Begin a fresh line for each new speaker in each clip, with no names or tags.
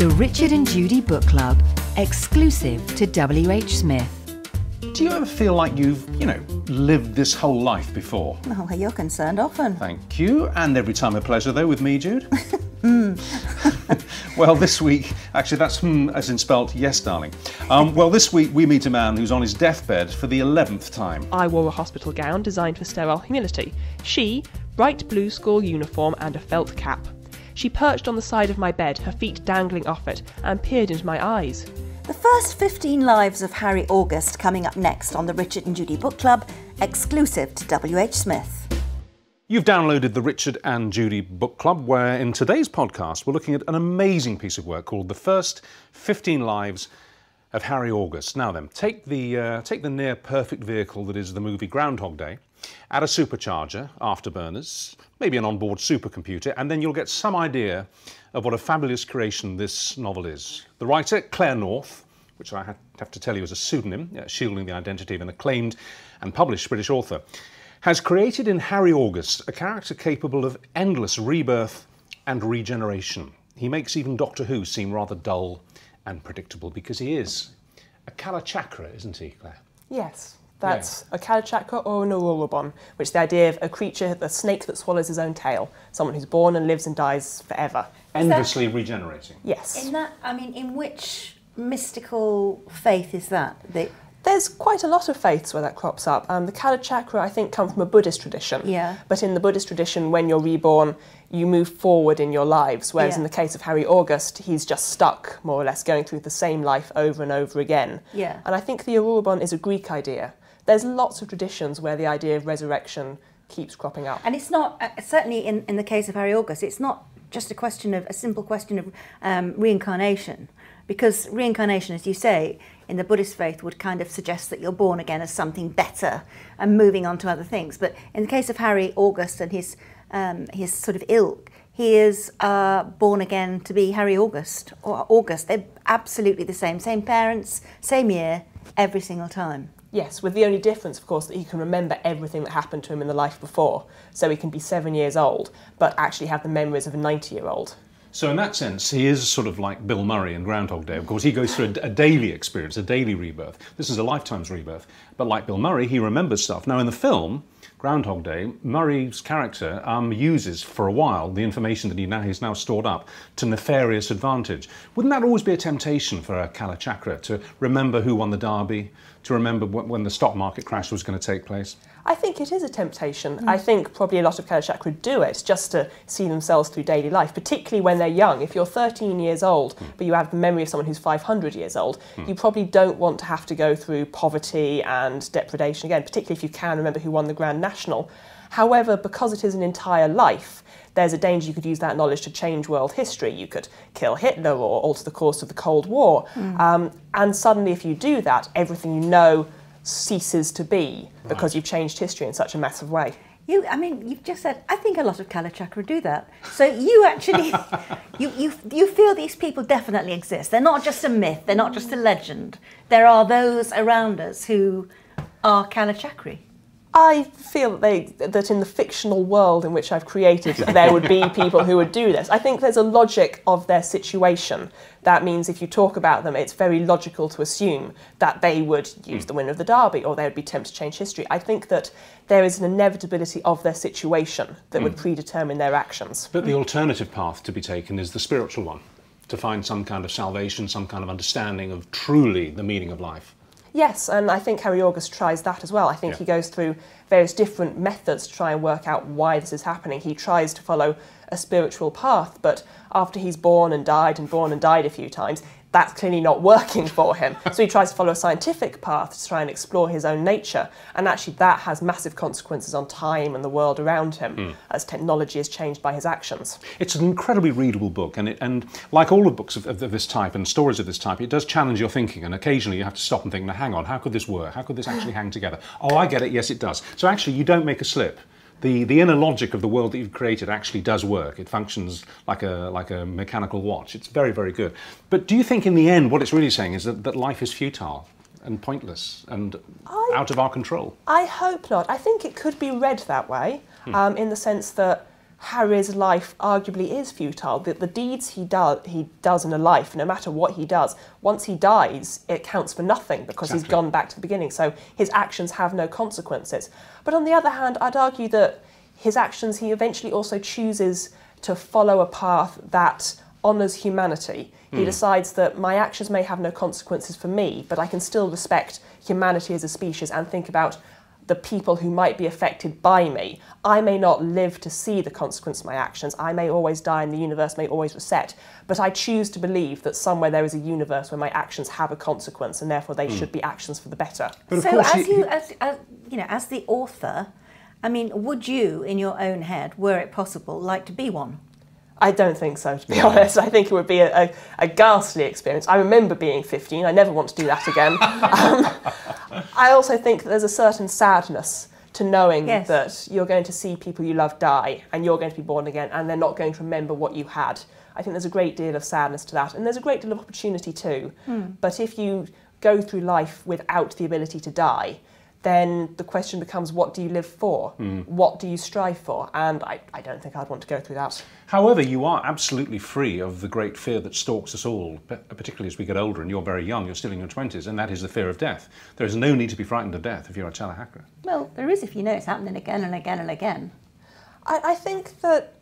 The Richard and Judy Book Club, exclusive to WHSmith.
Do you ever feel like you've, lived this whole life before?
Oh, where you're concerned, often.
Thank you. And every time a pleasure, though, with me, Jude. Well, this week, actually, that's as in spelt yes, darling. Well, this week we meet a man who's on his deathbed for the 11th time.
I wore a hospital gown designed for sterile humility. She, bright blue school uniform and a felt cap. She perched on the side of my bed, her feet dangling off it, and peered into my eyes.
The first 15 lives of Harry August coming up next on the Richard and Judy Book Club, exclusive to WHSmith.
You've downloaded the Richard and Judy Book Club, where in today's podcast we're looking at an amazing piece of work called The First 15 Lives of Harry August. Now then, take the near perfect vehicle that is the movie Groundhog Day, add a supercharger, afterburners, maybe an onboard supercomputer, and then you'll get some idea of what a fabulous creation this novel is. The writer, Claire North, which I have to tell you is a pseudonym, shielding the identity of an acclaimed and published British author, has created in Harry August a character capable of endless rebirth and regeneration. He makes even Doctor Who seem rather dull and predictable because he is a Kalachakra, isn't he, Claire?
Yes, that's a Kalachakra or an Aurum, which is the idea of a creature, a snake that swallows his own tail, someone who's born and lives and dies forever.
Endlessly regenerating.
Yes.
In which mystical faith is that?
There's quite a lot of faiths where that crops up. The Kalachakra, I think, come from a Buddhist tradition.
Yeah.
But in the Buddhist tradition, when you're reborn, you move forward in your lives, whereas in the case of Harry August, he's just stuck, more or less, going through the same life over and over again.
Yeah.
And I think the Aurum is a Greek idea. There's lots of traditions where the idea of resurrection keeps cropping up.
And it's not, certainly in the case of Harry August, it's not just a simple question of reincarnation. Because reincarnation, as you say, in the Buddhist faith would kind of suggest that you're born again as something better and moving on to other things. But in the case of Harry August and his sort of ilk, he is born again to be Harry August or August. They're absolutely the same parents, same year, every single time.
Yes, with the only difference, of course, that he can remember everything that happened to him in the life before. So he can be 7 years old, but actually have the memories of a 90-year-old.
So in that sense, he is sort of like Bill Murray in Groundhog Day. Of course, he goes through a daily experience, a daily rebirth. This is a lifetime's rebirth. But like Bill Murray, he remembers stuff. Now in the film, Groundhog Day, Murray's character uses for a while the information that he's now stored up to nefarious advantage. Wouldn't that always be a temptation for a Kalachakra to remember who won the Derby, to remember when the stock market crash was going to take place?
I think it is a temptation. I think probably a lot of Kalachakra do it just to see themselves through daily life, particularly when they're young. If you're 13 years old, but you have the memory of someone who's 500 years old, you probably don't want to have to go through poverty and depredation again, particularly if you can remember who won the Grand National. However, because it is an entire life, there's a danger you could use that knowledge to change world history. You could kill Hitler or alter the course of the Cold War. And suddenly, if you do that, everything you know ceases to be because you've changed history in such a massive way.
You've just said, I think a lot of Kalachakra do that. So you actually, you feel these people definitely exist. They're not just a myth, they're not just a legend. There are those around us who are Kalachakri.
I feel that in the fictional world in which I've created, there would be people who would do this. I think there's a logic of their situation. That means if you talk about them, it's very logical to assume that they would use the winner of the Derby or they would be tempted to change history. I think that there is an inevitability of their situation that would predetermine their actions.
But the alternative path to be taken is the spiritual one, to find some kind of salvation, some kind of understanding of truly the meaning of life.
Yes, and I think Harry August tries that as well. I think he goes through various different methods to try and work out why this is happening. He tries to follow a spiritual path, but after he's born and died a few times, that's clearly not working for him. So he tries to follow a scientific path to try and explore his own nature, and actually that has massive consequences on time and the world around him as technology is changed by his actions.
It's an incredibly readable book, and like all the books of this type and stories of this type, it does challenge your thinking, and occasionally you have to stop and think, now hang on, how could this work? How could this actually hang together? Oh, I get it, yes it does. So actually you don't make a slip. The inner logic of the world that you've created actually does work. It functions like a mechanical watch. It's very, very good. But do you think in the end what it's really saying is that life is futile and pointless and out of our control?
I hope not. I think it could be read that way, in the sense that Harry's life arguably is futile. The deeds he does in a life, no matter what he does, once he dies, it counts for nothing because he's gone back to the beginning. So his actions have no consequences. But on the other hand, I'd argue that his actions, he eventually also chooses to follow a path that honours humanity. He decides that my actions may have no consequences for me, but I can still respect humanity as a species and think about the people who might be affected by me. I may not live to see the consequence of my actions. I may always die and the universe may always reset, but I choose to believe that somewhere there is a universe where my actions have a consequence and therefore they should be actions for the better.
But
So as the author, I mean, would you, in your own head, were it possible, like to be one?
I don't think so, to be honest. I think it would be a ghastly experience. I remember being 15. I never want to do that again. I also think that there's a certain sadness to knowing that you're going to see people you love die and you're going to be born again and they're not going to remember what you had. I think there's a great deal of sadness to that, and there's a great deal of opportunity too. But if you go through life without the ability to die, then the question becomes, what do you live for? What do you strive for? And I don't think I'd want to go through that.
However, you are absolutely free of the great fear that stalks us all, particularly as we get older, and you're very young, you're still in your 20s, and that is the fear of death. There is no need to be frightened of death if you're a Chalahakra.
Well, there is if you know it's happening again and again and again.
I think that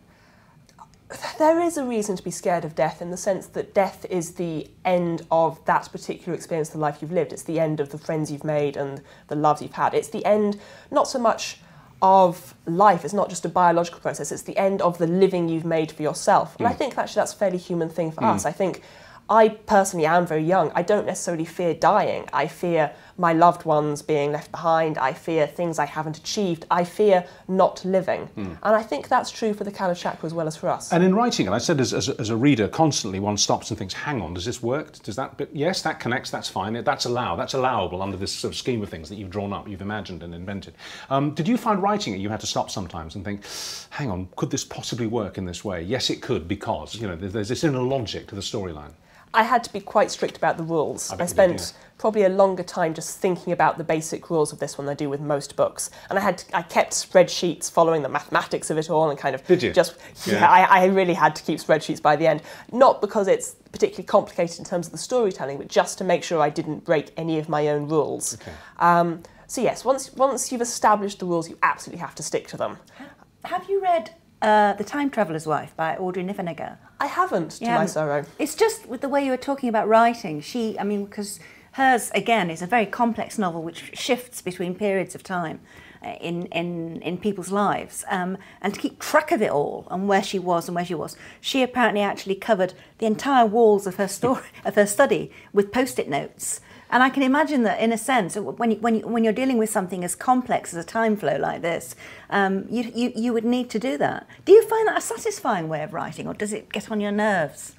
there is a reason to be scared of death, in the sense that death is the end of that particular experience, the life you've lived. It's the end of the friends you've made and the loves you've had. It's the end, not so much of life, it's not just a biological process, it's the end of the living you've made for yourself. And I think actually that's a fairly human thing for us. I think I personally am very young. I don't necessarily fear dying. I fear my loved ones being left behind. I fear things I haven't achieved. I fear not living. And I think that's true for the Kalachakra as well as for us.
And in writing it, I said as a reader, constantly one stops and thinks, hang on, does this work? Does that bit? Yes, that connects, that's fine. That's allowable under this sort of scheme of things that you've drawn up, you've imagined and invented. Did you find writing it, you had to stop sometimes and think, hang on, could this possibly work in this way? Yes, it could, because, you know, there's this inner logic to the storyline.
I had to be quite strict about the rules. I spent probably a longer time just thinking about the basic rules of this one than I do with most books. And I kept spreadsheets following the mathematics of it all, and kind of
Did you?
I really had to keep spreadsheets by the end. Not because it's particularly complicated in terms of the storytelling, but just to make sure I didn't break any of my own rules. Okay. So yes, once you've established the rules, you absolutely have to stick to them.
Have you read The Time Traveller's Wife by Audrey Niffenegger?
I haven't, to my sorrow.
It's just with the way you were talking about writing. Because hers, again, is a very complex novel which shifts between periods of time in people's lives. And to keep track of it all and where she was, she apparently actually covered the entire walls of her study with Post-it notes. And I can imagine that, in a sense, when you're dealing with something as complex as a time flow like this, you would need to do that. Do you find that a satisfying way of writing, or does it get on your nerves?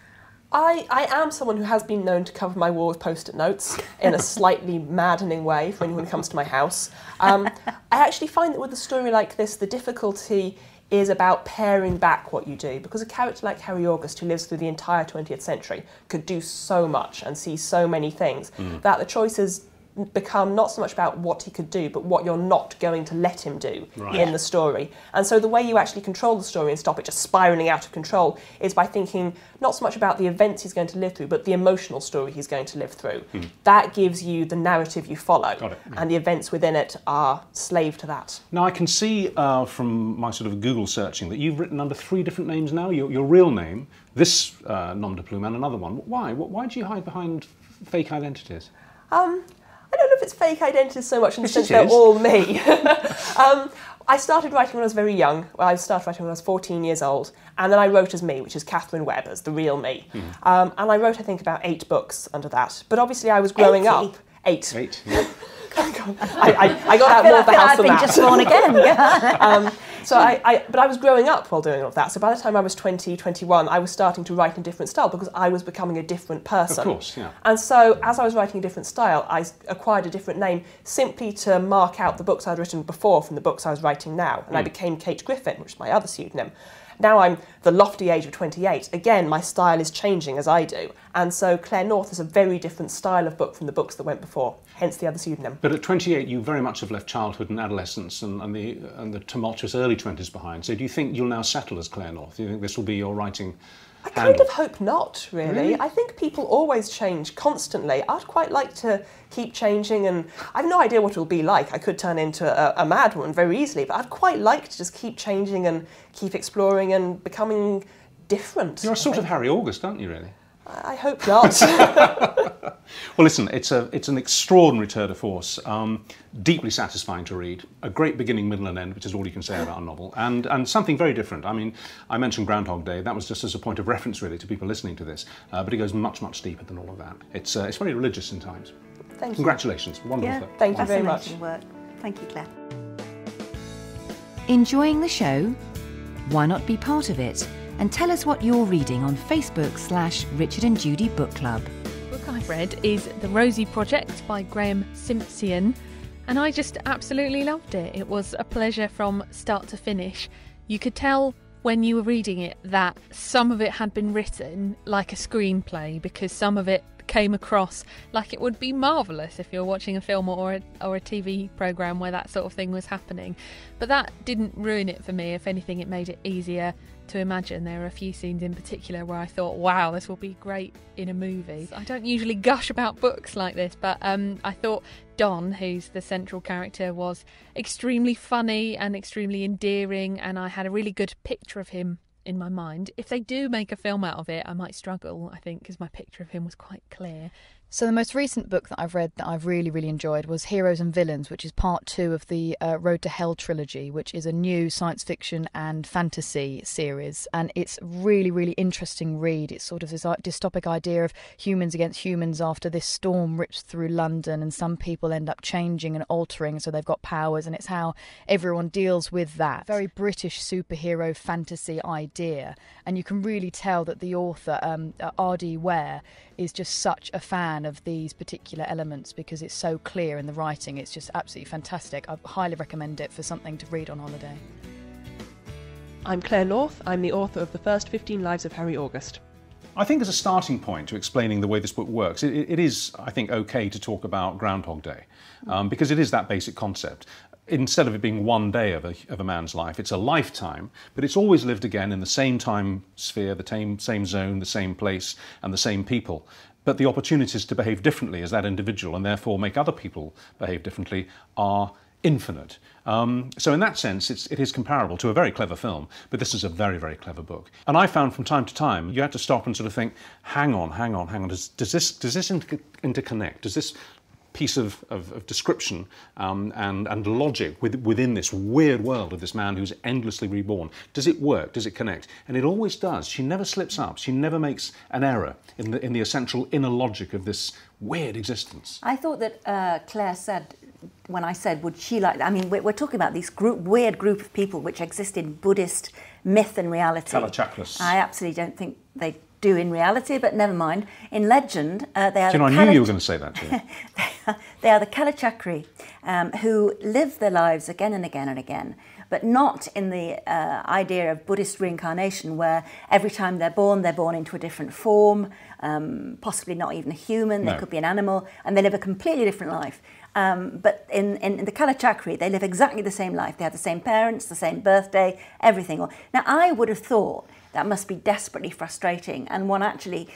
I am someone who has been known to cover my wall with Post-it notes in a slightly maddening way for anyone who comes to my house. I actually find that with a story like this, the difficulty is about paring back what you do, because a character like Harry August, who lives through the entire 20th century, could do so much and see so many things that the choices become not so much about what he could do, but what you're not going to let him do in the story. And so the way you actually control the story and stop it just spiralling out of control is by thinking not so much about the events he's going to live through, but the emotional story he's going to live through. That gives you the narrative you follow, and the events within it are slave to that.
Now, I can see from my sort of Google searching that you've written under 3 different names now. Your real name, this nom de plume, and another one. Why? Why do you hide behind fake identities?
I don't know if it's fake identities so much in the sense they're all me. I started writing when I was very young. I started writing when I was 14 years old, and then I wrote as me, which is Catherine Webb, as the real me. And I wrote, I think, about 8 books under that. But obviously I was growing up. 8.
8, yeah.
I got out more of the house than that.
I've been just born again.
But I was growing up while doing all of that. So by the time I was 20, 21, I was starting to write in a different style because I was becoming a different person.
Of course, yeah.
And so as I was writing a different style, I acquired a different name simply to mark out the books I'd written before from the books I was writing now. And I became Kate Griffin, which is my other pseudonym. Now I'm the lofty age of 28. Again, my style is changing as I do. And so Claire North is a very different style of book from the books that went before, hence the other pseudonym.
But at 28, you very much have left childhood and adolescence and the tumultuous early 20s behind. So do you think you'll now settle as Claire North? Do you think this will be your writing
I kind of hope not, really. I think people always change constantly. I'd quite like to keep changing, and I have no idea what it'll be like. I could turn into a mad woman very easily, but I'd quite like to just keep changing and keep exploring and becoming different.
You're a sort of Harry August, aren't you, really?
I hope not.
Well, listen, it's an extraordinary tour de force, deeply satisfying to read, a great beginning, middle and end, which is all you can say about a novel, and something very different. I mean, I mentioned Groundhog Day, that was just as a point of reference really to people listening to this, but it goes much, much deeper than all of that. It's very religious in times.
Thank you.
Congratulations, wonderful.
Yeah,
book.
Thank you very much.
Fascinating work. Thank you, Claire.
Enjoying the show? Why not be part of it? And tell us what you're reading on Facebook/Richard and Judy Book Club.
The book I've read is The Rosie Project by Graham Simpson, and I just absolutely loved it. It was a pleasure from start to finish. You could tell when you were reading it that some of it had been written like a screenplay, because some of it came across like it would be marvellous if you're watching a film or a TV programme where that sort of thing was happening. But that didn't ruin it for me. If anything, it made it easier to imagine. There are a few scenes in particular where I thought, wow, this will be great in a movie. I don't usually gush about books like this, but I thought Don, who's the central character, was extremely funny and extremely endearing, and I had a really good picture of him in my mind. If they do make a film out of it, I might struggle, I think, because my picture of him was quite clear.
So the most recent book that I've read that I've really, really enjoyed was Heroes and Villains, which is part 2 of the Road to Hell trilogy, which is a new science fiction and fantasy series. And it's a really, really interesting read. It's sort of this dystopic idea of humans against humans after this storm rips through London, and some people end up changing and altering, so they've got powers, and it's how everyone deals with that. Very British superhero fantasy idea. And you can really tell that the author, R.D. Ware, is just such a fan of these particular elements because it's so clear in the writing. It's just absolutely fantastic. I highly recommend it for something to read on holiday.
I'm Claire North. I'm the author of the first 15 Lives of Harry August.
I think as a starting point to explaining the way this book works, it is, I think, okay to talk about Groundhog Day, because it is that basic concept. Instead of it being one day of a man's life, it's a lifetime, but it's always lived again in the same time sphere, the same zone, the same place, and the same people. But the opportunities to behave differently as that individual, and therefore make other people behave differently, are infinite. So in that sense, it is comparable to a very clever film, but this is a very, very clever book. And I found from time to time, you had to stop and sort of think, hang on, does this interconnect? Does this piece of description and logic within this weird world of this man who's endlessly reborn, does it work? Does it connect? And it always does. She never slips up. She never makes an error in the essential inner logic of this weird existence.
I thought that Claire said, when I said, would she like, I mean, we're talking about this weird group of people which exist in Buddhist myth and reality.
Kalachakras.
I absolutely don't think they do in reality, but never mind. In legend, they are.
Do you know, I knew you were going to say that, Judy.
They are the Kalachakri, who live their lives again and again and again, but not in the idea of Buddhist reincarnation, where every time they're born into a different form, possibly not even a human, they could be an animal, and they live a completely different life. But in the Kalachakri, they live exactly the same life. They have the same parents, the same birthday, everything. Now, I would have thought that must be desperately frustrating. And one actually,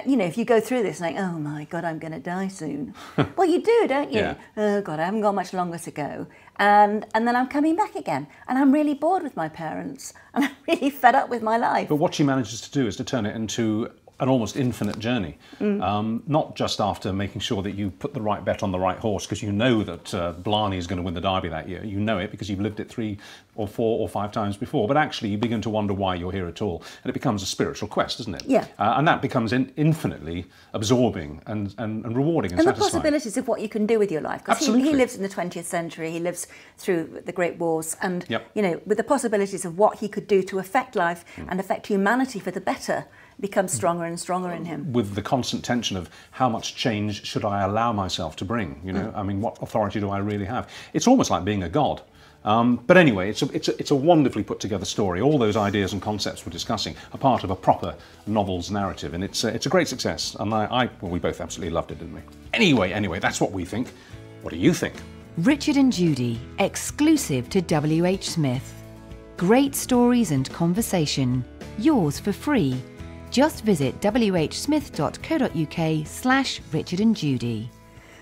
you know, if you go through this and like, oh my God, I'm going to die soon. Well, you do, don't you?
Yeah.
Oh God, I haven't got much longer to go. And then I'm coming back again. And I'm really bored with my parents. And I'm really fed up with my life.
But what she manages to do is to turn it into an almost infinite journey, not just after making sure that you put the right bet on the right horse because you know that Blarney is going to win the Derby that year. You know it because you've lived it 3 or 4 or 5 times before, but actually you begin to wonder why you're here at all, and it becomes a spiritual quest, doesn't it?
Yeah.
And that becomes infinitely absorbing and rewarding and satisfying.
The possibilities of what you can do with your life. Because he lives in the 20th century, he lives through the Great Wars, and you know, with the possibilities of what he could do to affect life and affect humanity for the better, becomes stronger and stronger in him.
With the constant tension of how much change should I allow myself to bring, you know? I mean, what authority do I really have? It's almost like being a god. But anyway, it's a wonderfully put together story. All those ideas and concepts we're discussing are part of a proper novel's narrative, and it's a great success. And well, we both absolutely loved it, didn't we? Anyway, that's what we think. What do you think?
Richard and Judy, exclusive to WHSmith. Great stories and conversation, yours for free. Just visit whsmith.co.uk/Richard and Judy.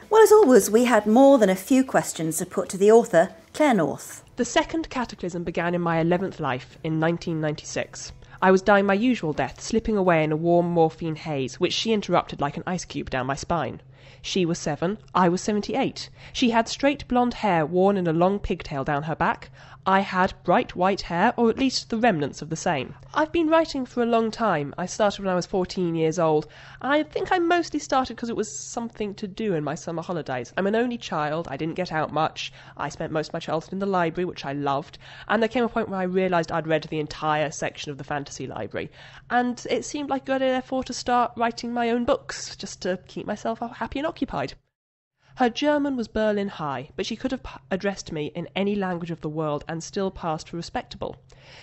Well, as always, we had more than a few questions to put to the author, Claire North.
The second cataclysm began in my 11th life in 1996. I was dying my usual death, slipping away in a warm morphine haze, which she interrupted like an ice cube down my spine. She was 7, I was 78. She had straight blonde hair worn in a long pigtail down her back. I had bright white hair, or at least the remnants of the same. I've been writing for a long time. I started when I was 14 years old. I think I mostly started because it was something to do in my summer holidays. I'm an only child. I didn't get out much. I spent most of my childhood in the library, which I loved. And there came a point where I realised I'd read the entire section of the fantasy library. And it seemed like a good idea, therefore, to start writing my own books, just to keep myself happy and occupied. Her German was Berlin High, but she could have addressed me in any language of the world and still passed for respectable.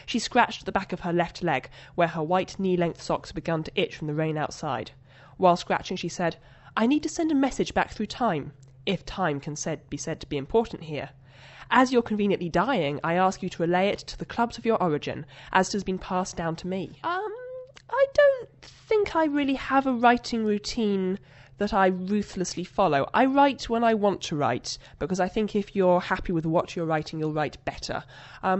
She scratched the back of her left leg, where her white knee-length socks began to itch from the rain outside. While scratching, she said, "I need to send a message back through time, if time can be said to be important here. As you're conveniently dying, I ask you to relay it to the clubs of your origin, as it has been passed down to me." I don't think I really have a writing routine that I ruthlessly follow. I write when I want to write, because I think if you're happy with what you're writing, you'll write better.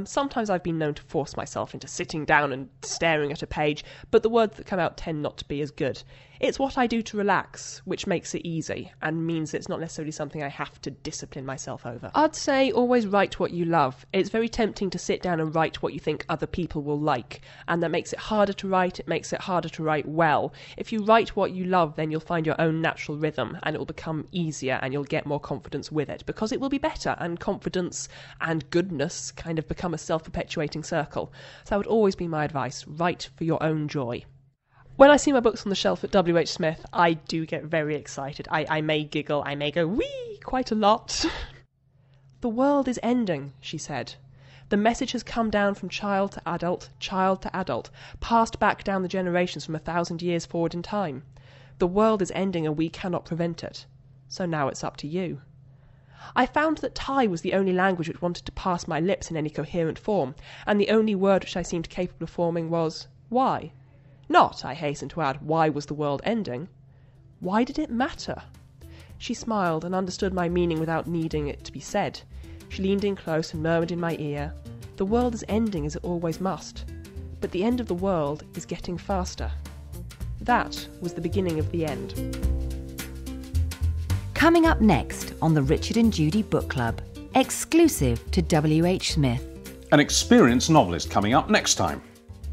Sometimes I've been known to force myself into sitting down and staring at a page, but the words that come out tend not to be as good. It's what I do to relax, which makes it easy, and means it's not necessarily something I have to discipline myself over. I'd say always write what you love. It's very tempting to sit down and write what you think other people will like, and that makes it harder to write, it makes it harder to write well. If you write what you love, then you'll find your own natural rhythm, and it will become easier, and you'll get more confidence with it, because it will be better, and confidence and goodness kind of become a self-perpetuating circle. So that would always be my advice: write for your own joy. When I see my books on the shelf at WHSmith, I do get very excited. I may giggle, I may go wee quite a lot. "The world is ending," she said. "The message has come down from child to adult, passed back down the generations from 1,000 years forward in time. The world is ending and we cannot prevent it. So now it's up to you." I found that Thai was the only language which wanted to pass my lips in any coherent form, and the only word which I seemed capable of forming was "why?" Not, I hasten to add, why was the world ending? Why did it matter? She smiled and understood my meaning without needing it to be said. She leaned in close and murmured in my ear, "The world is ending as it always must, but the end of the world is getting faster." That was the beginning of the end.
Coming up next on the Richard and Judy Book Club, exclusive to WHSmith.
An experienced novelist coming up next time.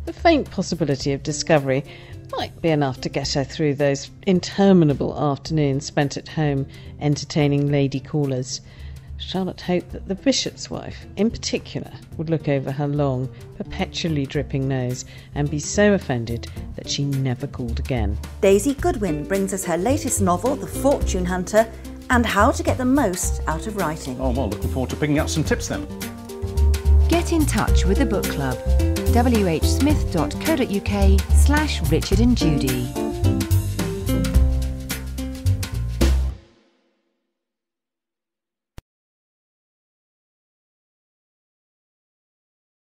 The faint possibility of discovery might be enough to get her through those interminable afternoons spent at home entertaining lady callers. Charlotte hoped that the bishop's wife, in particular, would look over her long, perpetually dripping nose and be so offended that she never called again.
Daisy Goodwin brings us her latest novel, The Fortune Hunter, and how to get the most out of writing.
Oh, well, looking forward to picking up some tips then.
Get in touch with the book club. whsmith.co.uk/Richard and Judy.